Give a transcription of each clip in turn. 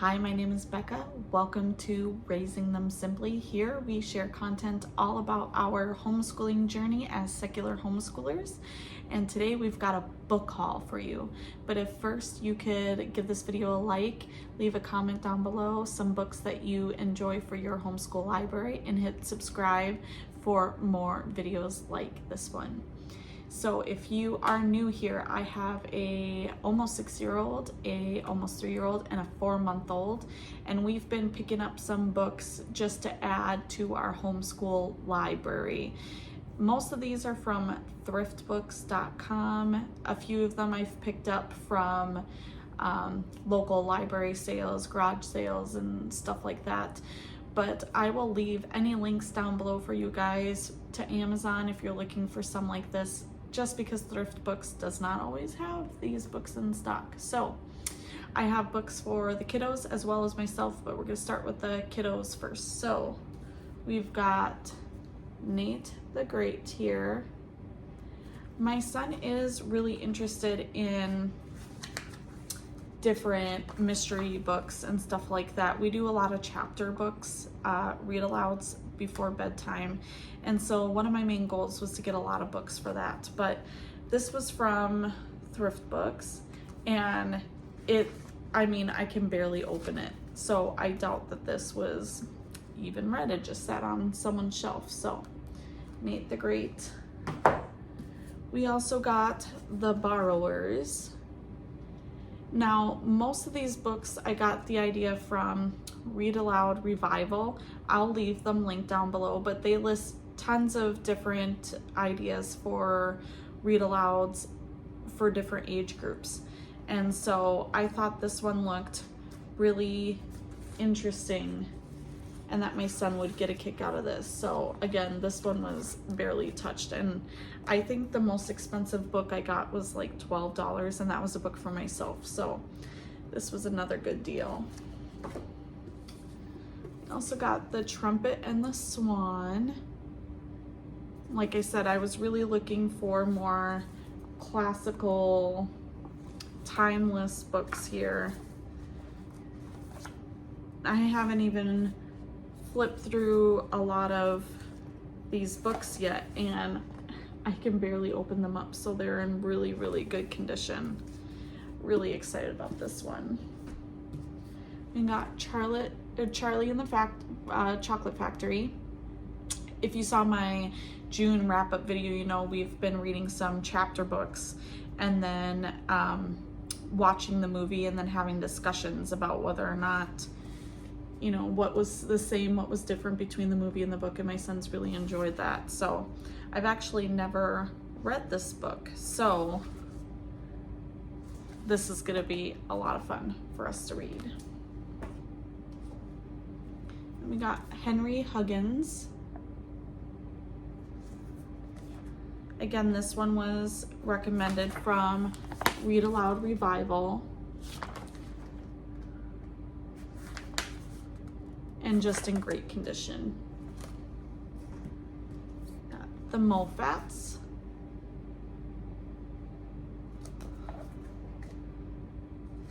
Hi, my name is Becca. Welcome to Raising Them Simply. Here we share content all about our homeschooling journey as secular homeschoolers. And today we've got a book haul for you. But if first you could give this video a like, leave a comment down below, some books that you enjoy for your homeschool library, and hit subscribe for more videos like this one. So if you are new here, I have a almost 6-year-old, a almost 3-year-old, and a 4-month-old, and we've been picking up some books just to add to our homeschool library. Most of these are from thriftbooks.com. A few of them I've picked up from local library sales, garage sales, and stuff like that. But I will leave any links down below for you guys to Amazon if you're looking for some like this, just because Thrift Books does not always have these books in stock. So I have books for the kiddos as well as myself, but we're gonna start with the kiddos first. So we've got Nate the Great here. My son is really interested in different mystery books and stuff like that. We do a lot of chapter books, read alouds before bedtime, and so one of my main goals was to get a lot of books for that. But this was from Thrift Books, and I can barely open it, so I doubt that this was even read. It just sat on someone's shelf. So Nate the Great. We also got The Borrowers. Now, most of these books I got the idea from Read Aloud Revival. I'll leave them linked down below, but they list tons of different ideas for read alouds for different age groups. And so I thought this one looked really interesting and that my son would get a kick out of this. So again, this one was barely touched, and I think the most expensive book I got was like $12, and that was a book for myself. So this was another good deal. I also got The Trumpet and the Swan. Like I said, I was really looking for more classical, timeless books here. I haven't even flipped through a lot of these books yet, and I can barely open them up, so they're in really, really good condition. Really excited about this one. We got Charlie and the Chocolate Factory. If you saw my June wrap-up video, you know we've been reading some chapter books and then watching the movie and then having discussions about whether or not, you know, what was the same, what was different between the movie and the book, and my son's really enjoyed that. So I've actually never read this book, so this is gonna be a lot of fun for us to read. And we got Henry Huggins. Again, this one was recommended from Read Aloud Revival. And just in great condition. Got The Moffats.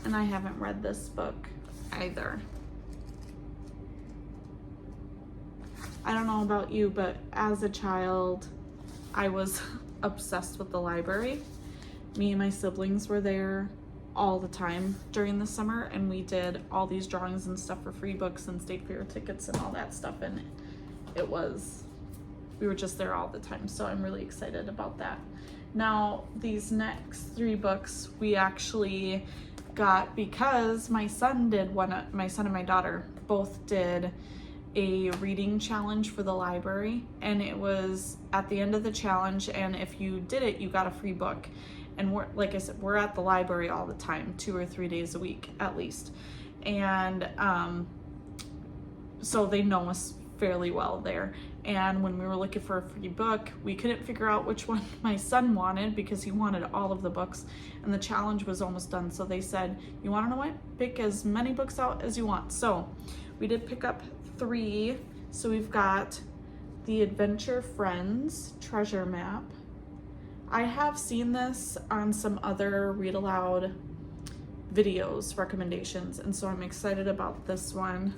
And I haven't read this book either. I don't know about you, but as a child, I was obsessed with the library. Me and my siblings were there all the time during the summer, and we did all these drawings and stuff for free books and state fair tickets and all that stuff, and we were just there all the time. So I'm really excited about that. Now these next 3 books we actually got because my son and my daughter both did a reading challenge for the library, and it was at the end of the challenge, and if you did it, you got a free book. And like I said, we're at the library all the time, 2 or 3 days a week at least. And so they know us fairly well there. And when we were looking for a free book, we couldn't figure out which one my son wanted because he wanted all of the books, and the challenge was almost done. So they said, you wanna know what? Pick as many books out as you want. So we did pick up 3. So we've got The Adventure Friends Treasure Map. I have seen this on some other read aloud videos recommendations, and so I'm excited about this one.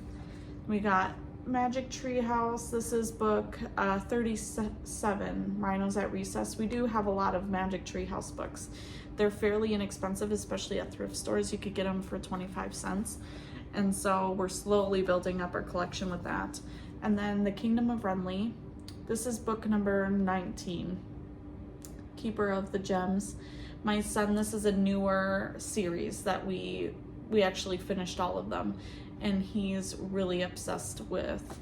We got Magic Tree House. This is book 37, Rhinos at Recess. We do have a lot of Magic Tree House books. They're fairly inexpensive, especially at thrift stores. You could get them for 25 cents. And so we're slowly building up our collection with that. And then The Kingdom of Renly. This is book number 19, Keeper of the Gems. My son, this is a newer series that we actually finished all of them, and he's really obsessed with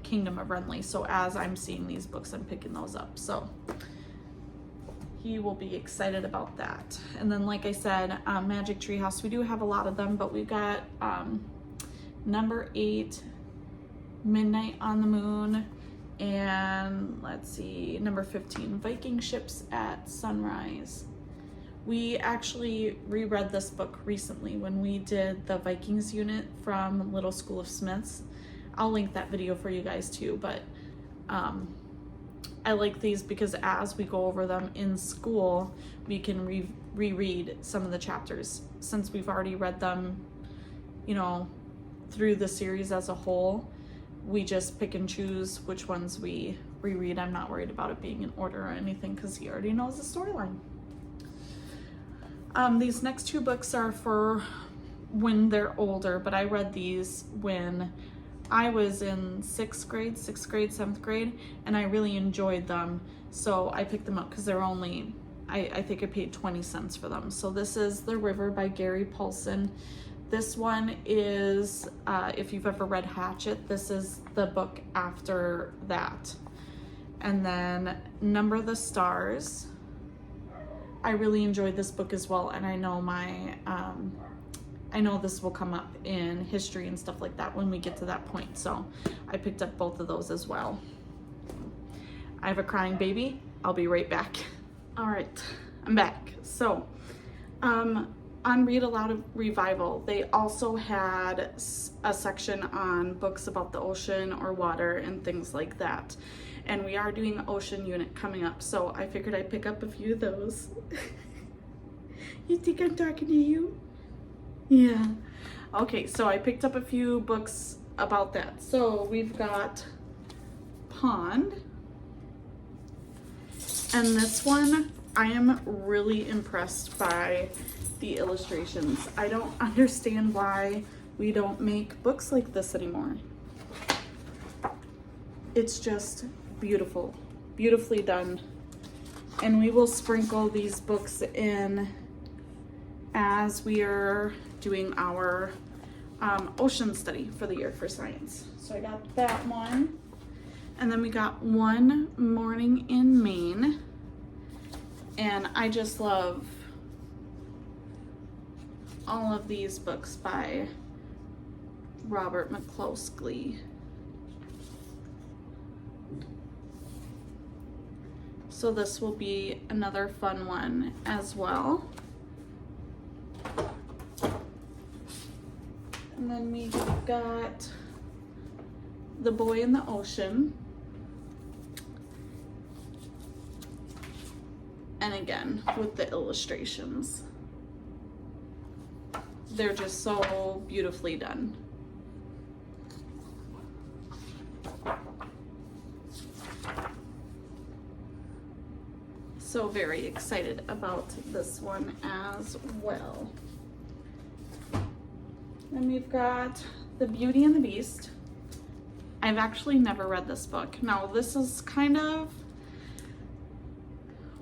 Kingdom of Renly. So as I'm seeing these books, I'm picking those up. So he will be excited about that. And then, like I said, Magic Tree House, we do have a lot of them, but we've got number 8, Midnight on the Moon, and let's see, number 15, Viking Ships at Sunrise. We actually reread this book recently when we did the Vikings unit from Little School of Smiths. I'll link that video for you guys too, but I like these because as we go over them in school, we can reread some of the chapters. Since we've already read them, you know, through the series as a whole, we just pick and choose which ones we reread. I'm not worried about it being in order or anything because he already knows the storyline. These next 2 books are for when they're older, but I read these when I was in 6th grade, 7th grade, and I really enjoyed them. So I picked them up because they're only, I think I paid 20 cents for them. So this is The River by Gary Paulson. This one is, if you've ever read Hatchet, this is the book after that. And then Number the Stars. I really enjoyed this book as well, and I know I know this will come up in history and stuff like that when we get to that point, so I picked up both of those as well. I have a crying baby. I'll be right back. All right, I'm back. So, on Read Aloud Revival, they also had a section on books about the ocean or water and things like that. And we are doing an ocean unit coming up, so I figured I'd pick up a few of those. You think I'm talking to you? Yeah. Okay, so I picked up a few books about that. So we've got Pond. And this one, I am really impressed by the illustrations. I don't understand why we don't make books like this anymore. It's just beautiful, beautifully done. And we will sprinkle these books in as we are doing our ocean study for the year for science. So I got that one. And then we got One Morning in Maine. And I just love all of these books by Robert McCloskey. So this will be another fun one as well. And then we've got The Boy in the Ocean. And again, with the illustrations. They're just so beautifully done. So very excited about this one as well. Then we've got The Beauty and the Beast. I've actually never read this book. Now this is kind of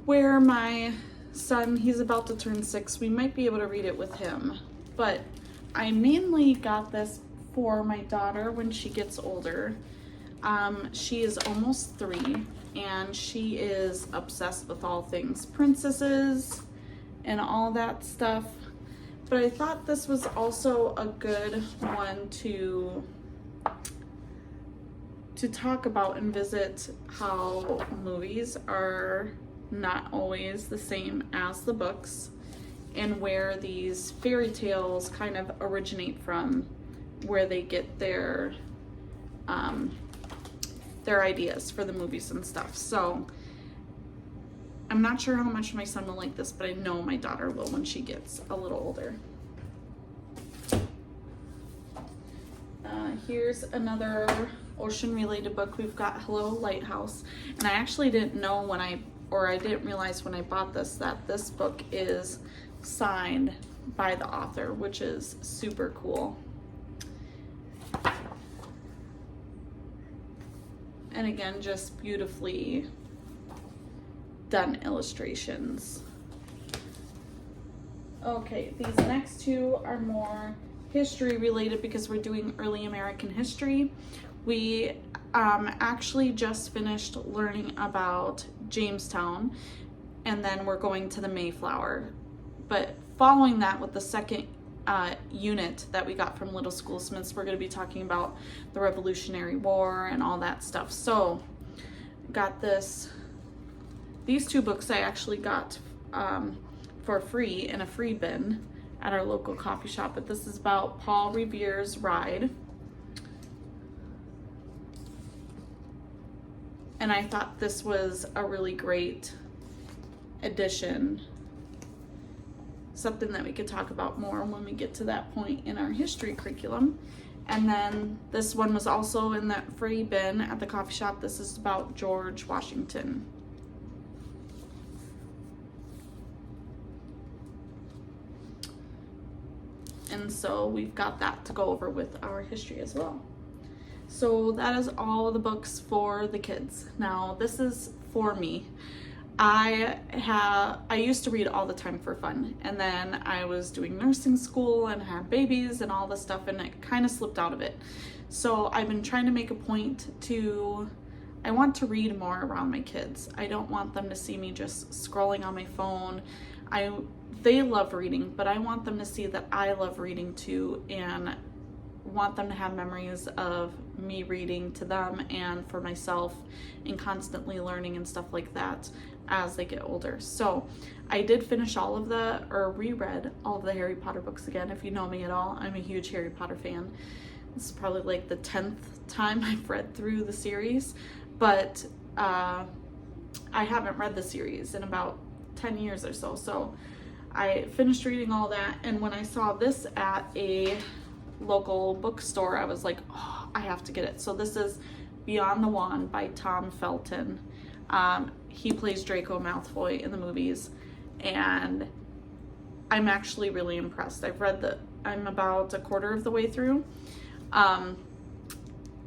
where my son, he's about to turn 6. We might be able to read it with him, but I mainly got this for my daughter when she gets older. She is almost 3 and she is obsessed with all things princesses and all that stuff. But I thought this was also a good one to talk about and visit how movies are not always the same as the books and where these fairy tales kind of originate from, where they get their ideas for the movies and stuff. So I'm not sure how much my son will like this, but I know my daughter will when she gets a little older. Here's another ocean related book. We've got Hello Lighthouse, and I actually didn't know I didn't realize when I bought this that this book is signed by the author, which is super cool. And again, just beautifully done illustrations. Okay, these next two are more history related because we're doing early American history. We actually just finished learning about Jamestown, and then we're going to the Mayflower. But following that, with the second unit that we got from Little Schoolsmiths, we're going to be talking about the Revolutionary War and all that stuff. So got these two books I actually got for free in a free bin at our local coffee shop, but this is about Paul Revere's Ride. And I thought this was a really great addition, something that we could talk about more when we get to that point in our history curriculum. And then this one was also in that free bin at the coffee shop. This is about George Washington. And so we've got that to go over with our history as well. So that is all the books for the kids. Now this is for me. I used to read all the time for fun, and then I was doing nursing school and had babies and all this stuff, and it kind of slipped out of it. So I've been trying to make a point I want to read more around my kids. I don't want them to see me just scrolling on my phone. They love reading, but I want them to see that I love reading too, and want them to have memories of me reading to them and for myself, and constantly learning and stuff like that as they get older. So I did finish reread all of the Harry Potter books again. If you know me at all, I'm a huge Harry Potter fan. This is probably like the 10th time I've read through the series, but I haven't read the series in about 10 years or so. So I finished reading all that, and when I saw this at a local bookstore, I was like, oh, I have to get it. So this is Beyond the Wand by Tom Felton. He plays Draco Malfoy in the movies, and I'm actually really impressed. I'm about a quarter of the way through.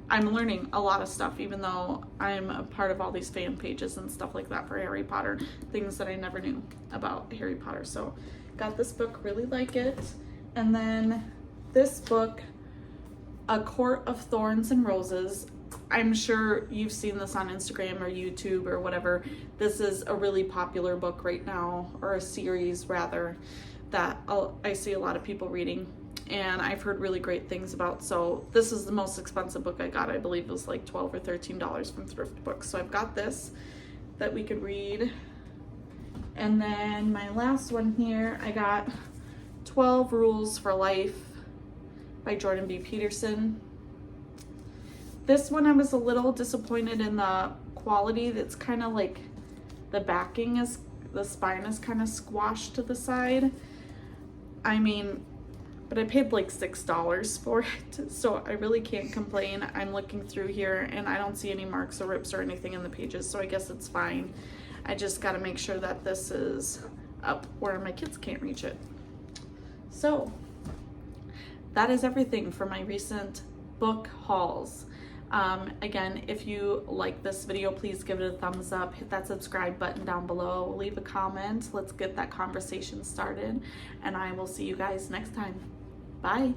I'm learning a lot of stuff, even though I'm a part of all these fan pages and stuff like that for Harry Potter, things that I never knew about Harry Potter. So got this book, really like it. And then this book, A Court of Thorns and Roses. I'm sure you've seen this on Instagram or YouTube or whatever. This is a really popular book right now, or a series rather, that I see a lot of people reading, and I've heard really great things about. So this is the most expensive book I got. I believe it was like $12 or $13 from thrift books. So I've got this that we could read. And then my last one here, I got 12 Rules for Life by Jordan B. Peterson. This one I was a little disappointed in the quality. That's kind of like the spine is kind of squashed to the side. I mean, but I paid like $6 for it, so I really can't complain. I'm looking through here and I don't see any marks or rips or anything in the pages, so I guess it's fine. I just got to make sure that this is up where my kids can't reach it. So that is everything for my recent book hauls. Again, if you like this video, please give it a thumbs up, hit that subscribe button down below, leave a comment. Let's get that conversation started, and I will see you guys next time. Bye.